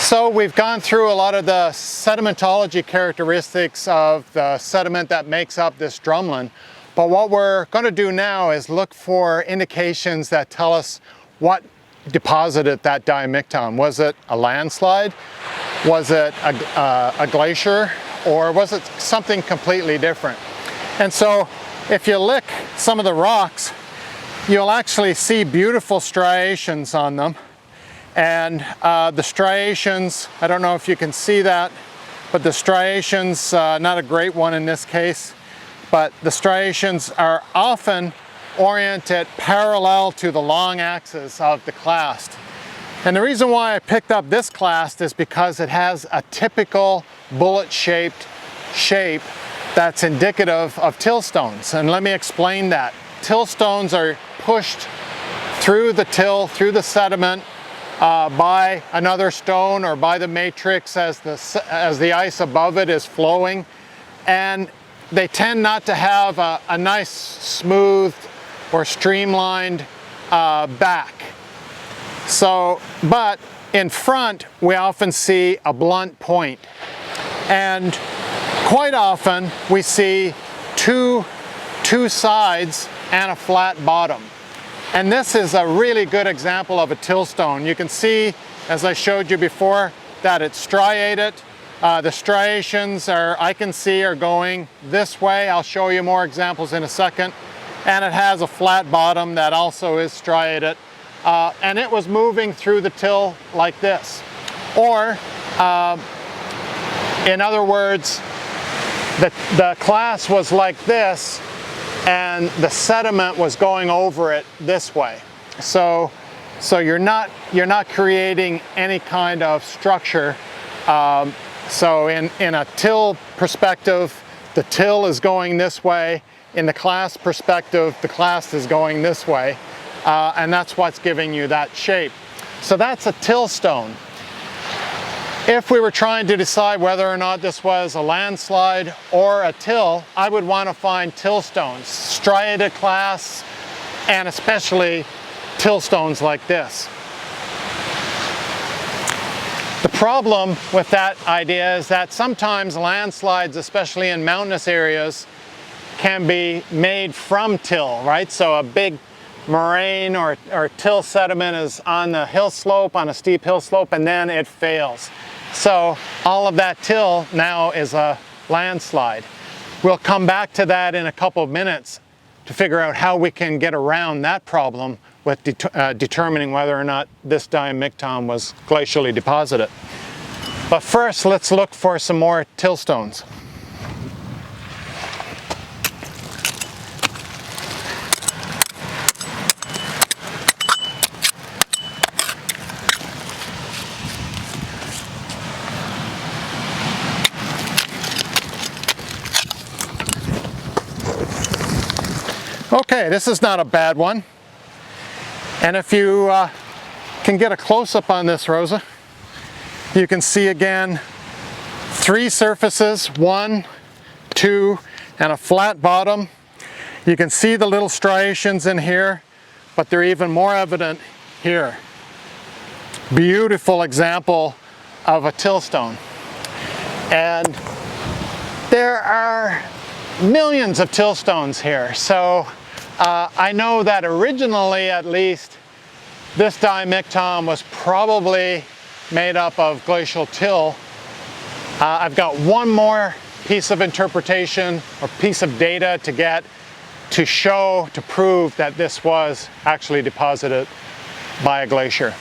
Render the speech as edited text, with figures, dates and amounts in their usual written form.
So we've gone through a lot of the sedimentology characteristics of the sediment that makes up this drumlin. But what we're going to do now is look for indications that tell us what deposited that diamicton. Was it a landslide? Was it a glacier? Or was it something completely different? And so if you lick some of the rocks, you'll actually see beautiful striations on them. And the striations, I don't know if you can see that, but the striations, not a great one in this case, but the striations are often oriented parallel to the long axis of the clast. And the reason why I picked up this clast is because it has a typical bullet-shaped shape that's indicative of till stones. And let me explain that. Till stones are pushed through the till, through the sediment, by another stone or by the matrix as the ice above it is flowing, and they tend not to have a nice smooth or streamlined back. So, but in front we often see a blunt point, and quite often we see two sides and a flat bottom. And this is a really good example of a till stone. You can see, as I showed you before, that it's striated. The striations I can see are going this way. I'll show you more examples in a second. And it has a flat bottom that also is striated. And it was moving through the till like this. Or, in other words, the clast was like this, and the sediment was going over it this way. So you're not creating any kind of structure. So in a till perspective, the till is going this way. In the clast perspective, the clast is going this way. And that's what's giving you that shape. So that's a till stone. If we were trying to decide whether or not this was a landslide or a till, I would want to find till stones, striated clasts, and especially till stones like this. The problem with that idea is that sometimes landslides, especially in mountainous areas, can be made from till, right? So a big moraine or till sediment is on the hill slope, on a steep hill slope, and then it fails. So all of that till now is a landslide. We'll come back to that in a couple of minutes to figure out how we can get around that problem with determining whether or not this diamicton was glacially deposited. But first, let's look for some more till stones. Okay, this is not a bad one. And if you can get a close-up on this, Rosa, you can see again 3 surfaces, 1, 2, and a flat bottom. You can see the little striations in here, but they're even more evident here. Beautiful example of a till stone. And there are millions of till stones here. So I know that originally, at least, this diamicton was probably made up of glacial till. I've got one more piece of interpretation or piece of data to get to prove that this was actually deposited by a glacier.